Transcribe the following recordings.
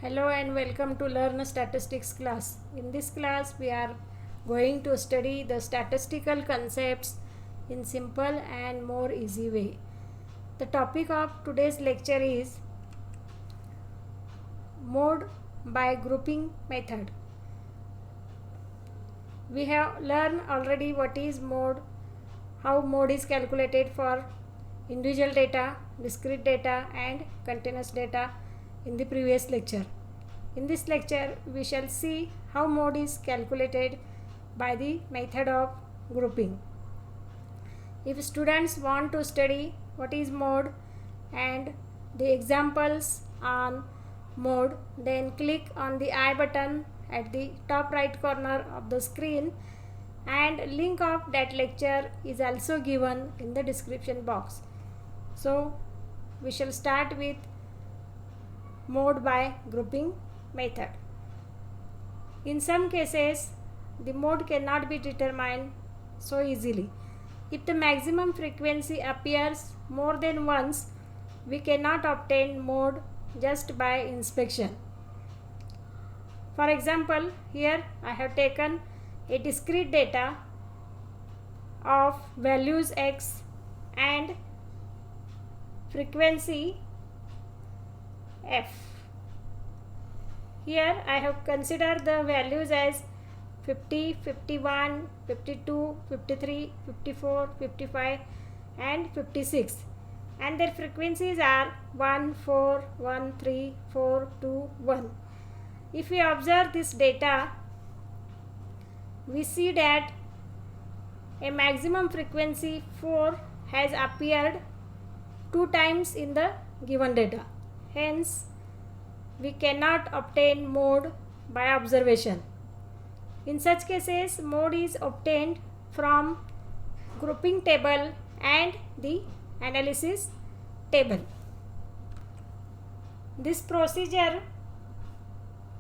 Hello and welcome to Learn Statistics class. In this class, we are going to study the statistical concepts in simple and more easy way. The topic of today's lecture is mode by grouping method. We have learned already what is mode, how mode is calculated for individual data, discrete data and continuous data in the previous lecture. In this lecture, we shall see how mode is calculated by the method of grouping. If students want to study what is mode and the examples on mode, then click on the I button at the top right corner of the screen, and link of that lecture is also given in the description box. So we shall start with mode by grouping method. In some cases, the mode cannot be determined so easily. If the maximum frequency appears more than once, we cannot obtain mode just by inspection. For example, here I have taken a discrete data of values x and frequency f. Here I have considered the values as 50, 51, 52, 53, 54, 55 and 56, and their frequencies are 1, 4, 1, 3, 4, 2, 1. If we observe this data, we see that a maximum frequency 4 has appeared 2 times in the given data. Hence, we cannot obtain mode by observation. In such cases, mode is obtained from grouping table and the analysis table. This procedure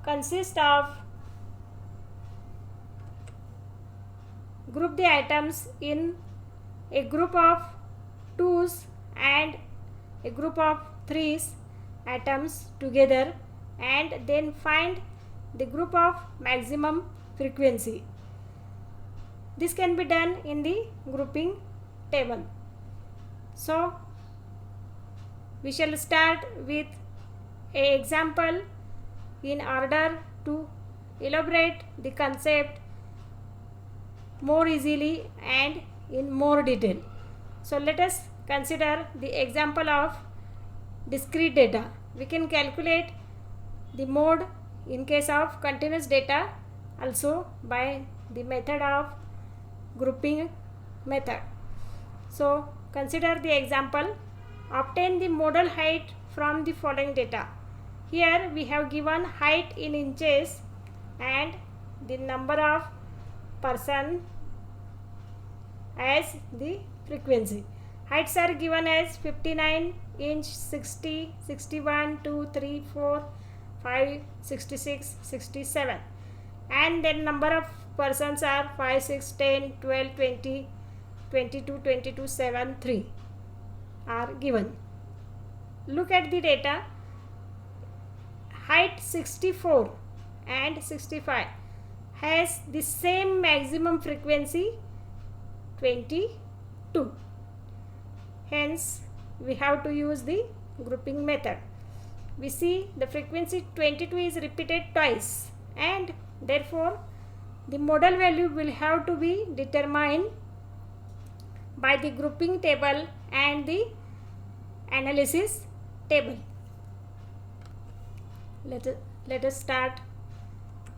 consists of group the items in a group of 2s and a group of 3s atoms together, and then find the group of maximum frequency. This can be done in the grouping table. So we shall start with an example in order to elaborate the concept more easily and in more detail. So let us consider the example of discrete data. We can calculate the mode in case of continuous data also by the method of grouping method. So consider the example. Obtain the modal height from the following data. Here we have given height in inches and the number of person as the frequency. Heights are given as 59 inch, 60, 61, 2, 3, 4, 5, 66, 67, and then number of persons are 5, 6, 10, 12, 20, 22, 22, 7, 3 are given. Look at the data. Height 64 and 65 has the same maximum frequency 22. Hence, we have to use the grouping method. We see the frequency 22 is repeated twice, and therefore the modal value will have to be determined by the grouping table and the analysis table. Let us start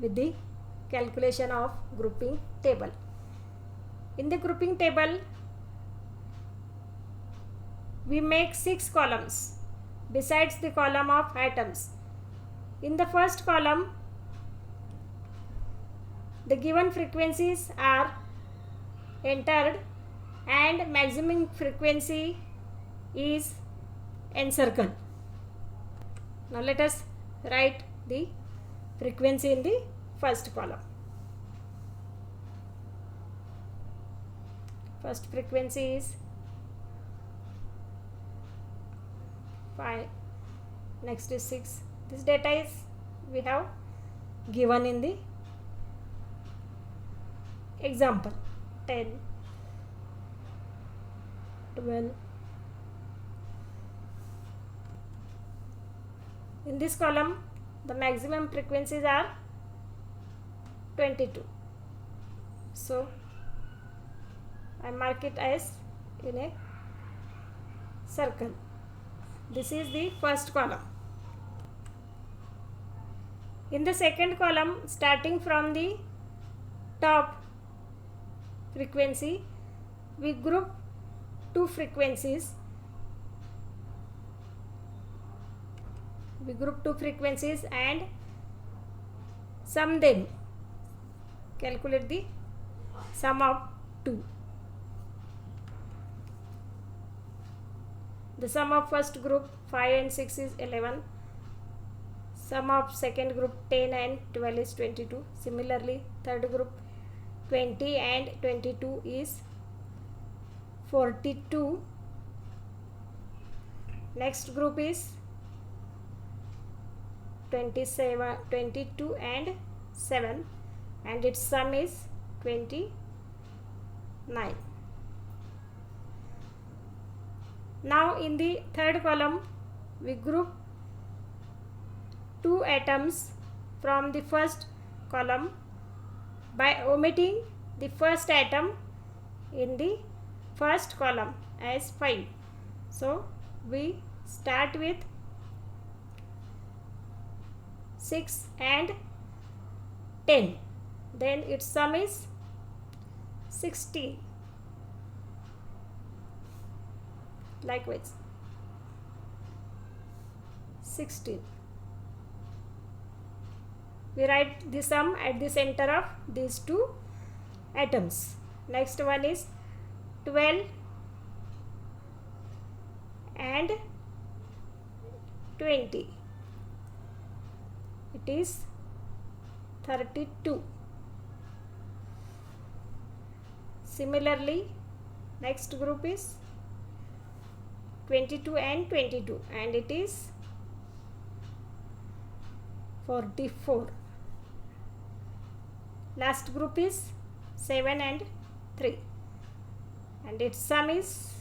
with the calculation of grouping table. In the grouping table, we make 6 columns besides the column of items. In the first column, the given frequencies are entered and maximum frequency is encircled. Now let us write the frequency in the first column. First frequency is 5, next is 6. This data is we have given in the example. 10, 12. In this column, the maximum frequencies are 22. So I mark it as in a circle. This is the first column. In the second column, starting from the top frequency, we group two frequencies. We group two frequencies and sum them. Calculate the sum of two. The sum of first group 5 and 6 is 11. Sum of second group 10 and 12 is 22. Similarly, third group 20 and 22 is 42. Next group is 27, 22 and 7, and its sum is 29. Now in the third column, we group two atoms from the first column by omitting the first atom in the first column as 5. So we start with 6 and 10. Then its sum is 16. Likewise 16. We write the sum at the center of these two atoms. Next one is 12 and 20. It is 32. Similarly, next group is 22 and 22, and it is 44. Last group is 7 and 3, and its sum is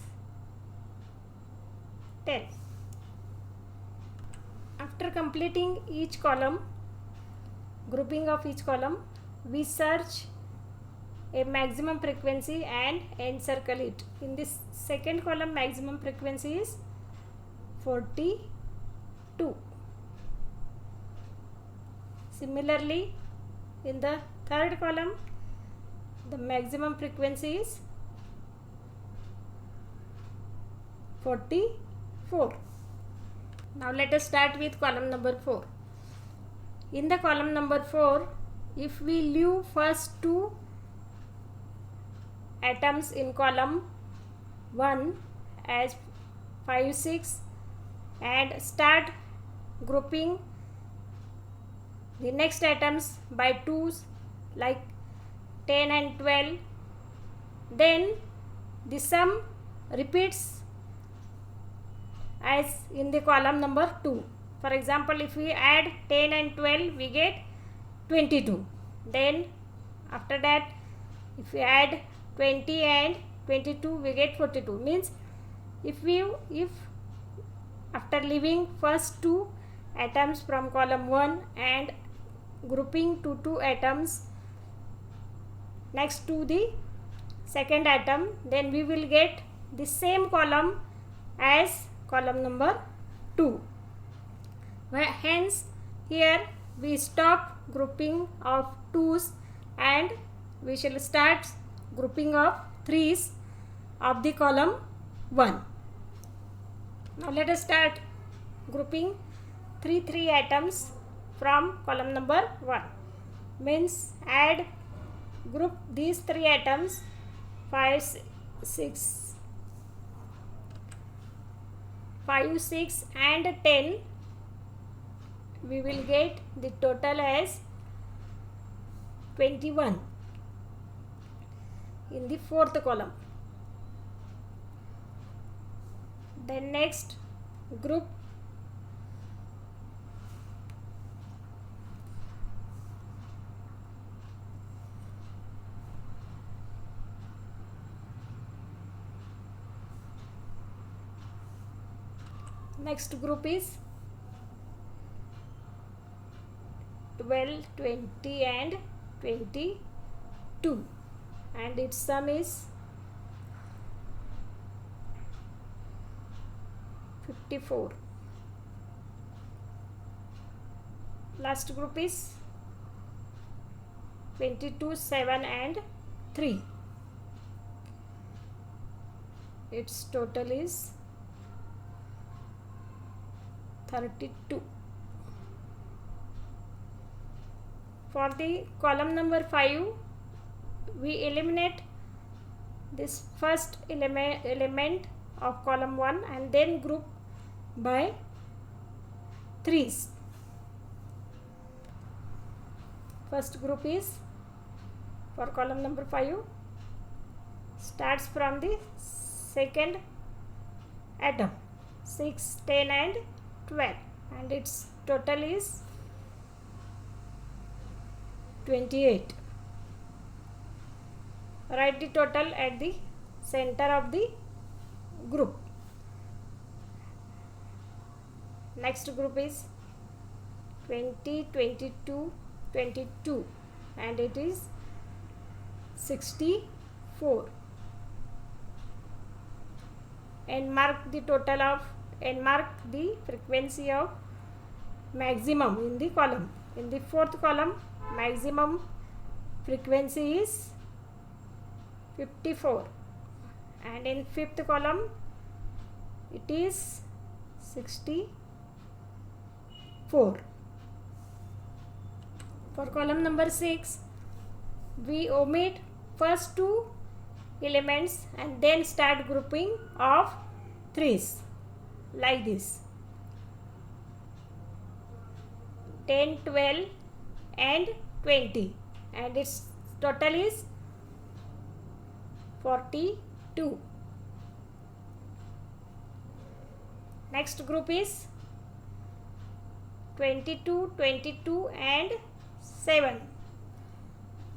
10. After completing each column, grouping of each column, we search a maximum frequency and encircle it. In this second column, maximum frequency is 42. Similarly, in the third column, the maximum frequency is 44. Now let us start with column number 4. In the column number 4, if we leave first two atoms in column 1 as 5, 6 and start grouping the next atoms by 2s like 10 and 12, then the sum repeats as in the column number 2. For example, if we add 10 and 12, we get 22. Then after that, if we add 20 and 22, we get 42. Means if after leaving first two atoms from column 1 and grouping to two atoms next to the second atom, then we will get the same column as column number 2. Hence here we stop grouping of 2's and we shall start grouping of 3's of the column 1. Now let us start grouping 3 atoms from column number 1. Means group these 3 atoms 5, 6 and 10. We will get the total as 21 in the fourth column. Then next group Next group is 12, 20 and 22, and its sum is 54. Last group is 22, 7 and 3. Its total is 32. For the column number 5, we eliminate this first element of column 1 and then group by 3's. First group is for column number 5 starts from the second atom 6, 10 and 12, and its total is 28. Write the total at the center of the group. Next group is 20, 22, 22, and it is 64. And mark the frequency of maximum in the column. In the fourth column, maximum frequency is 54, and in fifth column it is 64. For column number 6, we omit first two elements and then start grouping of 3's like this: 10, 12 and 20, and its total is 42. Next group is 22, 22 and 7.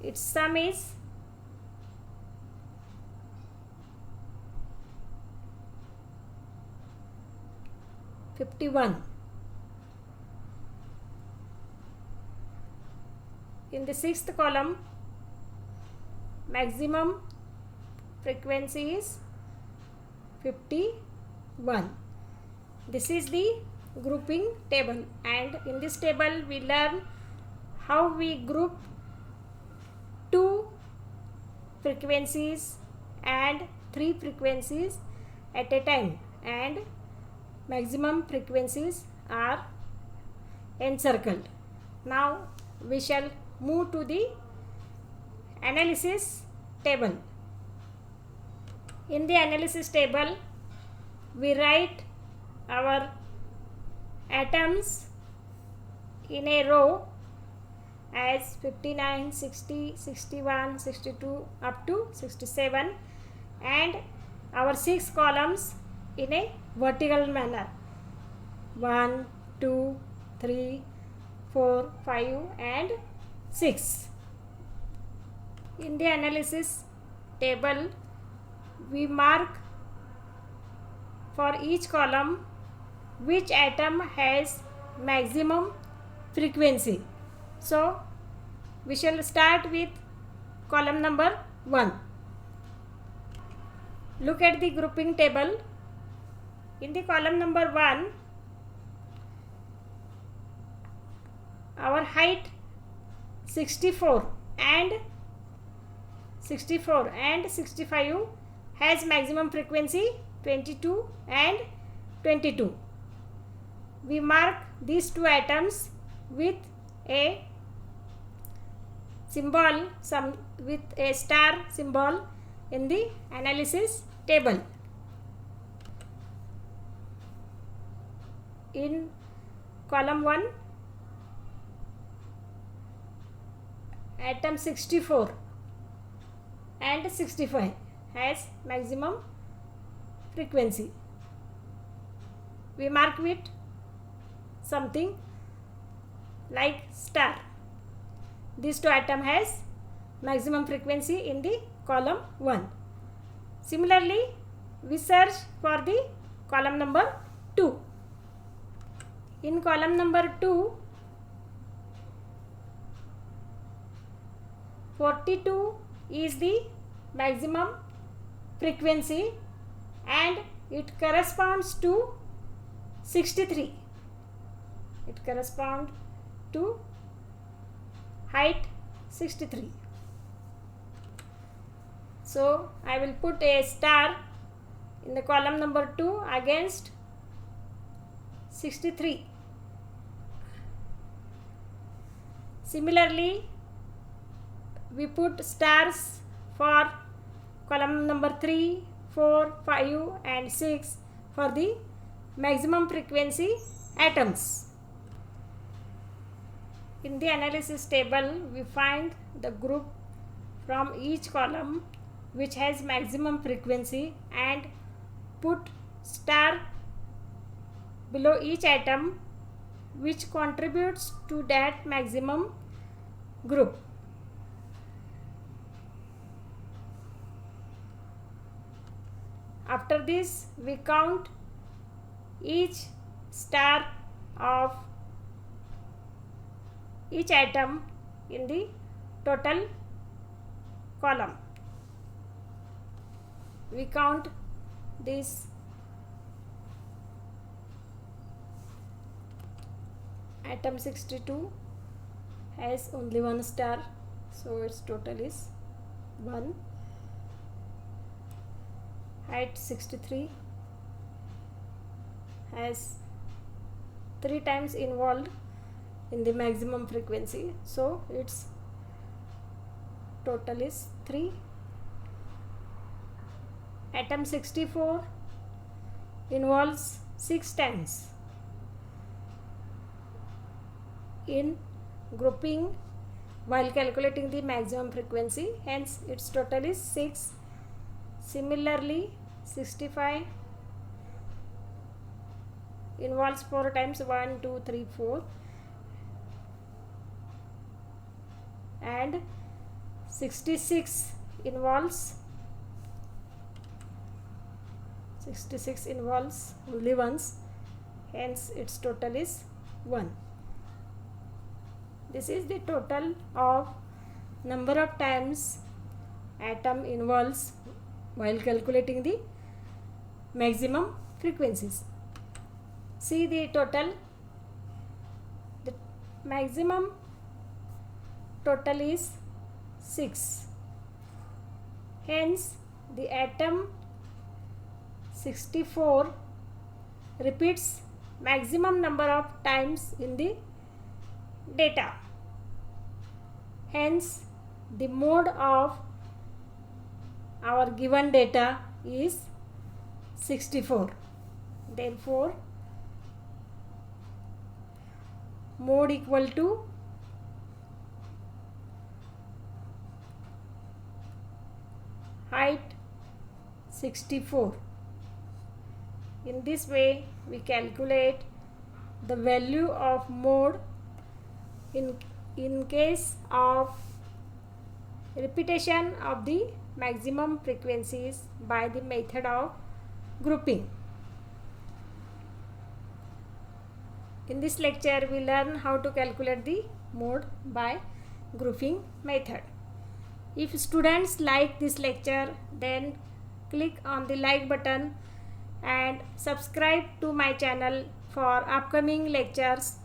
Its sum is 51. In the sixth column, maximum frequency is 51. This is the grouping table, and in this table we learn how we group two frequencies and three frequencies at a time, and maximum frequencies are encircled. Now we shall move to the analysis table. In the analysis table, we write our atoms in a row as 59, 60, 61, 62 up to 67, and our 6 columns in a vertical manner: 1, 2, 3, 4, 5 and 6. In the analysis table, we mark for each column which atom has maximum frequency. So we shall start with column number 1. Look at the grouping table. In the column number 1, our height 64 and 65 has maximum frequency 22 and 22. We mark these two atoms with a symbol, with a star symbol in the analysis table. In column 1, atom 64 and 65 has maximum frequency. We mark with something like star. These two atoms has maximum frequency in the column 1. Similarly, we search for the column number 2. In column number 2, 42 is the maximum frequency and it corresponds to 63. It corresponds to height 63. So I will put a star in the column number 2 against 63. Similarly, we put stars for column number 3, 4, 5 and 6 for the maximum frequency atoms. In the analysis table, we find the group from each column which has maximum frequency and put star below each atom which contributes to that maximum group. After this, we count each star of each atom in the total column. We count this atom 62 has only one star, so its total is 1. Height 63 has 3 times involved in the maximum frequency, so its total is 3. Atom 64 involves 6 times in grouping while calculating the maximum frequency, hence its total is 6. Similarly, 65 involves 4 times, 1, 2, 3, 4, and 66 involves only once, hence its total is 1. This is the total of number of times atom involves while calculating the maximum frequencies. See the total. The maximum total is 6. Hence, the atom 64 repeats maximum number of times in the data. Hence, the mode of our given data is 64. Therefore, mode equal to height 64. In this way, we calculate the value of mode in case of repetition of the maximum frequencies by the method of grouping. In this lecture, we learn how to calculate the mode by grouping method. If students like this lecture, then click on the like button and subscribe to my channel for upcoming lectures.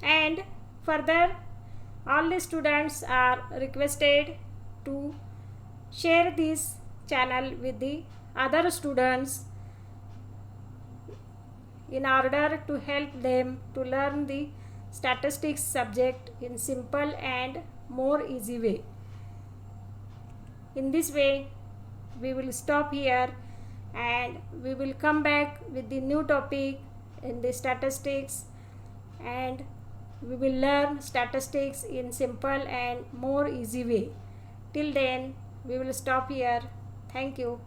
And further, all the students are requested to share this channel with the other students in order to help them to learn the statistics subject in simple and more easy way. In this way, we will stop here and we will come back with the new topic in the statistics, and we will learn statistics in simple and more easy way. Till then, we will stop here. Thank you.